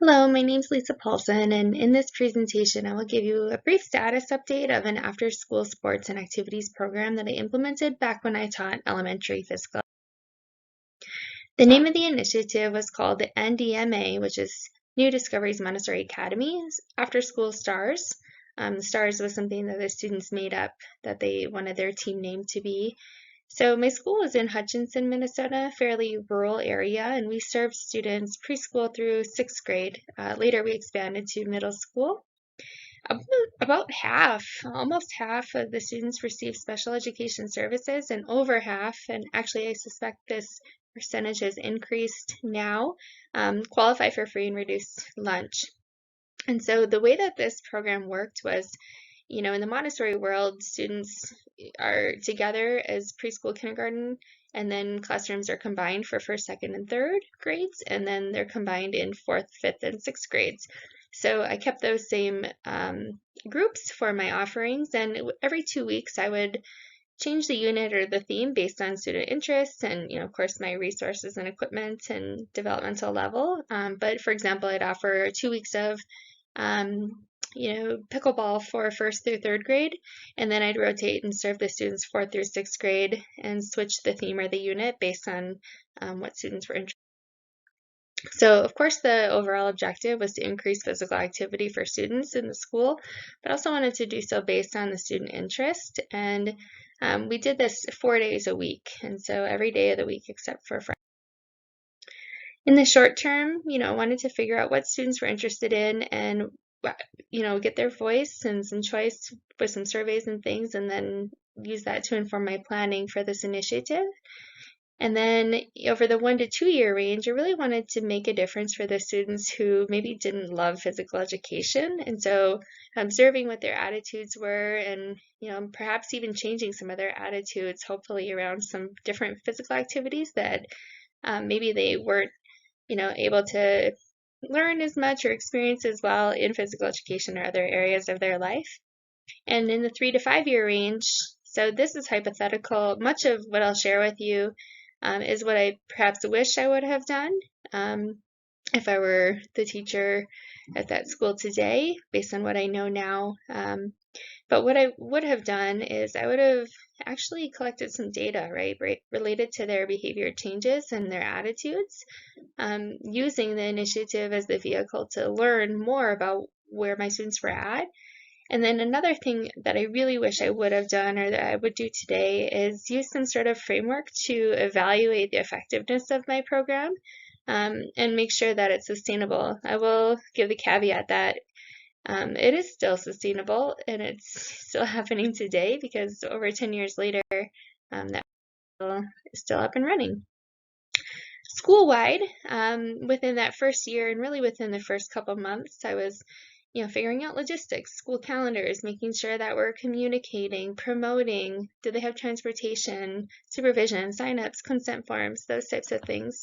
Hello, my name is Lisa Paulson, and in this presentation, I will give you a brief status update of an after-school sports and activities program that I implemented back when I taught elementary physical. The name of the initiative was called the NDMA, which is New Discoveries Montessori Academy's After School Stars. The Stars was something that the students made up that they wanted their team name to be. So my school was in Hutchinson, Minnesota, a fairly rural area, and we served students preschool through 6th grade. Later, we expanded to middle school. About half, almost half of the students receive special education services, and over half, and actually I suspect this percentage has increased now, qualify for free and reduced lunch. And so the way that this program worked was, in the Montessori world, students are together as preschool, kindergarten, and then classrooms are combined for first, second, and third grades, and then they're combined in fourth, fifth, and sixth grades. So I kept those same groups for my offerings, and every 2 weeks I would change the unit or the theme based on student interests and, of course, my resources and equipment and developmental level. But for example, I'd offer 2 weeks of pickleball for first through third grade, and then I'd rotate and serve the students fourth through sixth grade and switch the theme or the unit based on what students were interested in. So, of course, the overall objective was to increase physical activity for students in the school, but also wanted to do so based on the student interest. And we did this 4 days a week, and so every day of the week except for Friday. In the short term, wanted to figure out what students were interested in and get their voice and some choice with some surveys and things, and then use that to inform my planning for this initiative. And then over the 1 to 2 year range, I really wanted to make a difference for the students who maybe didn't love physical education. And so observing what their attitudes were and, perhaps even changing some of their attitudes, hopefully around some different physical activities that maybe they weren't, able to learn as much or experience as well in physical education or other areas of their life. And in the 3 to 5 year range, so this is hypothetical. Much of what I'll share with you is what I perhaps wish I would have done if I were the teacher at that school today, based on what I know now. But what I would have done is I would have actually collected some data, right, related to their behavior changes and their attitudes, using the initiative as the vehicle to learn more about where my students were at. And then another thing that I really wish I would have done or that I would do today is use some sort of framework to evaluate the effectiveness of my program and make sure that it's sustainable. I will give the caveat that it is still sustainable and it's still happening today because over 10 years later, that is still up and running. School-wide, within that first year and really within the first couple months, I was figuring out logistics, school calendars, making sure that we're communicating, promoting, do they have transportation, supervision, signups, consent forms, those types of things.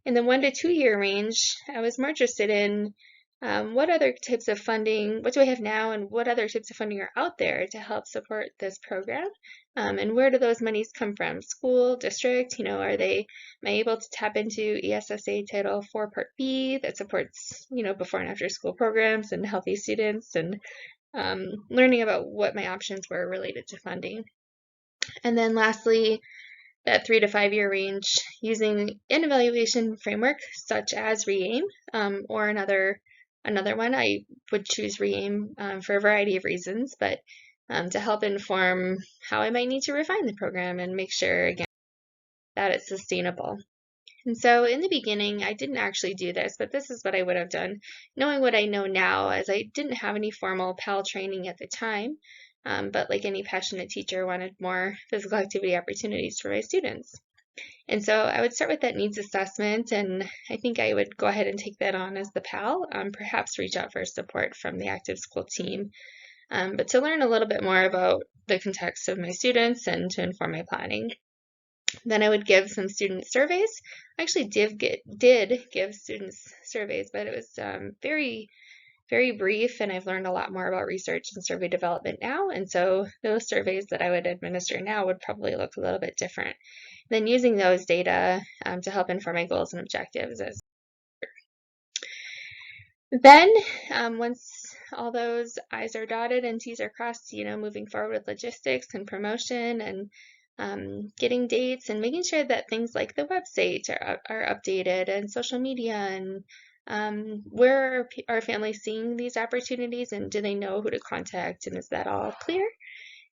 In the 1 to 2 year range, I was more interested in what other types of funding, what do I have now, and what other types of funding are out there to help support this program? And where do those monies come from? School, district, am I able to tap into ESSA Title IV Part B that supports, before and after school programs and healthy students, and learning about what my options were related to funding. And then lastly, that 3 to 5 year range, using an evaluation framework such as REAIM or another one. I would choose REAIM for a variety of reasons, but to help inform how I might need to refine the program and make sure, again, that it's sustainable. And so in the beginning, I didn't actually do this, but this is what I would have done, knowing what I know now, as I didn't have any formal PAL training at the time, but like any passionate teacher, wanted more physical activity opportunities for my students. And so I would start with that needs assessment, and I think I would go ahead and take that on as the PAL, perhaps reach out for support from the active school team, but to learn a little bit more about the context of my students and to inform my planning. Then I would give some student surveys. I actually did give students surveys, but it was very, very brief, and I've learned a lot more about research and survey development now, and so those surveys that I would administer now would probably look a little bit different. Then using those data to help inform my goals and objectives. Then, once all those I's are dotted and T's are crossed, moving forward with logistics and promotion and getting dates and making sure that things like the website are updated and social media and where are families seeing these opportunities and do they know who to contact and is that all clear?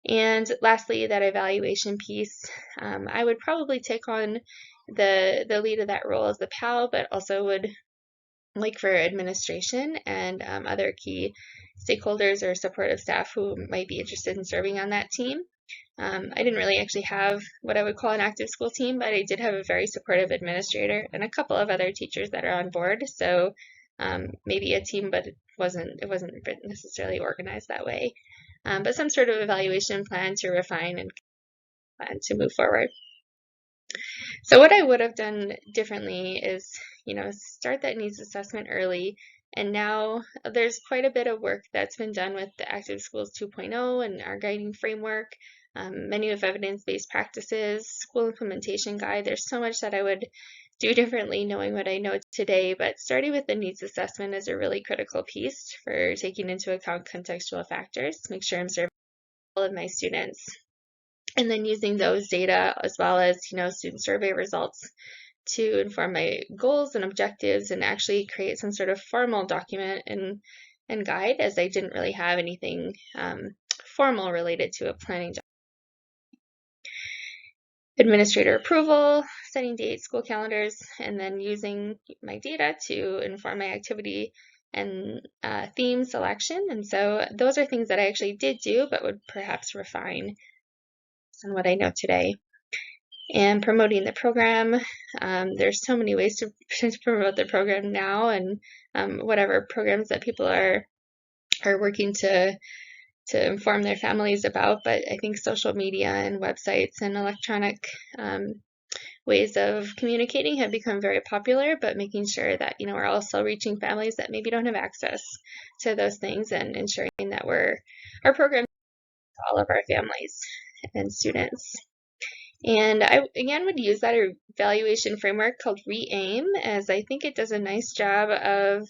And lastly, that evaluation piece, I would probably take on the lead of that role as the PAL, but also would like for administration and other key stakeholders or supportive staff who might be interested in serving on that team. I didn't really actually have what I would call an active school team, but I did have a very supportive administrator and a couple of other teachers that are on board. So maybe a team, but it wasn't necessarily organized that way. But some sort of evaluation plan to refine and plan to move forward. So what I would have done differently is, start that needs assessment early. And now there's quite a bit of work that's been done with the Active Schools 2.0 and our guiding framework, many of evidence-based practices, school implementation guide. There's so much that I would do differently knowing what I know today, but starting with the needs assessment is a really critical piece for taking into account contextual factors to make sure I'm serving all of my students. And then using those data as well as, student survey results to inform my goals and objectives and actually create some sort of formal document and guide, as I didn't really have anything formal related to a planning document. Administrator approval, setting dates, school calendars, and then using my data to inform my activity and theme selection. And so those are things that I actually did do, but would perhaps refine on what I know today. And promoting the program, there's so many ways to promote the program now, and whatever programs that people are working to inform their families about. But I think social media and websites and electronic ways of communicating have become very popular, but making sure that we're also reaching families that maybe don't have access to those things and ensuring that our program to all of our families and students. And I, again, would use that evaluation framework called RE-AIM, as I think it does a nice job of,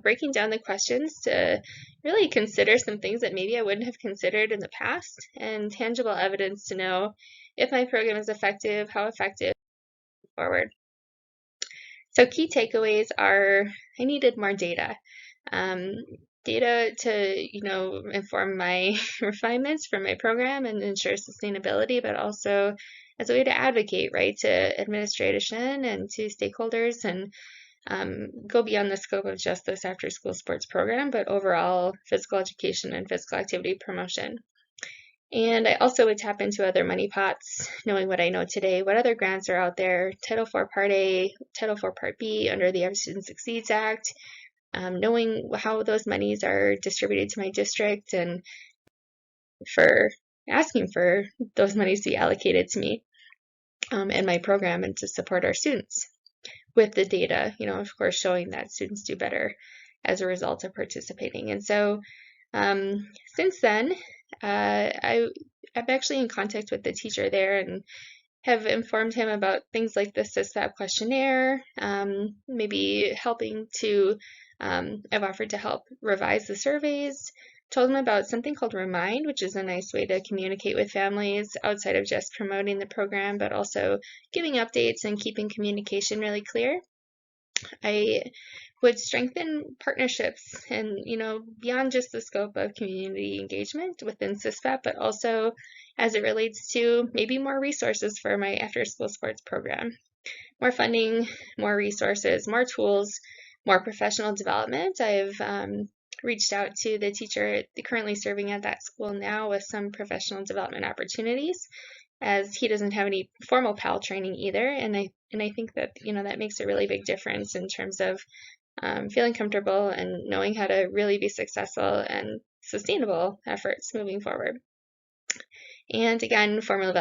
breaking down the questions to really consider some things that maybe I wouldn't have considered in the past, and tangible evidence to know if my program is effective, how effective, forward. So key takeaways are I needed more data. Data to, inform my refinements for my program and ensure sustainability, but also as a way to advocate, right, to administration and to stakeholders and go beyond the scope of just this after school sports program, but overall physical education and physical activity promotion. And I also would tap into other money pots, knowing what I know today, what other grants are out there, Title IV Part A, Title IV Part B under the Every Student Succeeds Act, knowing how those monies are distributed to my district and for asking for those monies to be allocated to me and my program and to support our students with the data, of course, showing that students do better as a result of participating. And so since then, I'm actually in contact with the teacher there and have informed him about things like the SysFAB questionnaire, maybe helping to, I've offered to help revise the surveys, told him about something called Remind, which is a nice way to communicate with families outside of just promoting the program, but also giving updates and keeping communication really clear. I would strengthen partnerships and, beyond just the scope of community engagement within SysFAB, but also as it relates to maybe more resources for my after-school sports program. More funding, more resources, more tools, more professional development. I've reached out to the teacher currently serving at that school now with some professional development opportunities, as he doesn't have any formal PAL training either. And I think that, that makes a really big difference in terms of feeling comfortable and knowing how to really be successful and sustainable efforts moving forward. And again, formal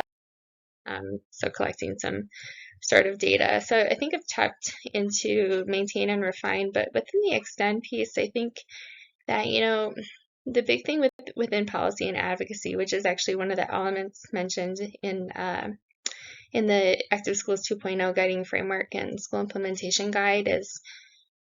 development, so collecting some sort of data. So I think I've tapped into maintain and refine, but within the extend piece, I think that, the big thing within policy and advocacy, which is actually one of the elements mentioned in the Active Schools 2.0 guiding framework and school implementation guide, is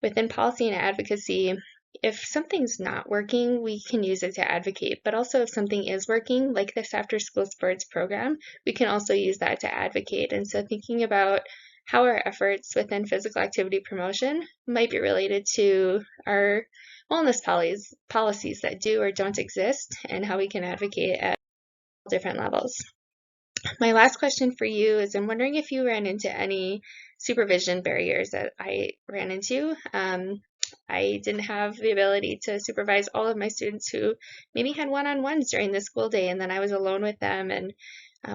within policy and advocacy, if something's not working, we can use it to advocate. But also if something is working, like this after school sports program, we can also use that to advocate. And so thinking about how our efforts within physical activity promotion might be related to our wellness policies that do or don't exist, and how we can advocate at different levels. My last question for you is, I'm wondering if you ran into any supervision barriers that I ran into. I didn't have the ability to supervise all of my students who maybe had one-on-ones during the school day, and then I was alone with them, and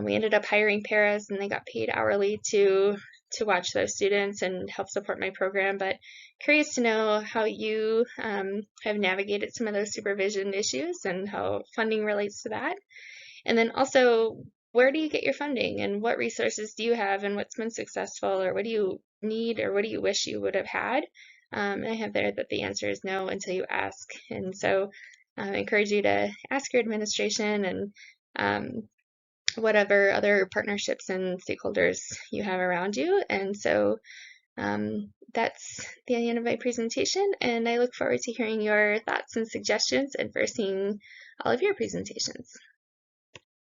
we ended up hiring paras, and they got paid hourly to watch those students and help support my program. But curious to know how you have navigated some of those supervision issues and how funding relates to that. And then also, where do you get your funding, and what resources do you have, and what's been successful, or what do you need, or what do you wish you would have had? And I have there that the answer is no until you ask. And so I encourage you to ask your administration and whatever other partnerships and stakeholders you have around you. And so that's the end of my presentation, and I look forward to hearing your thoughts and suggestions and for seeing all of your presentations.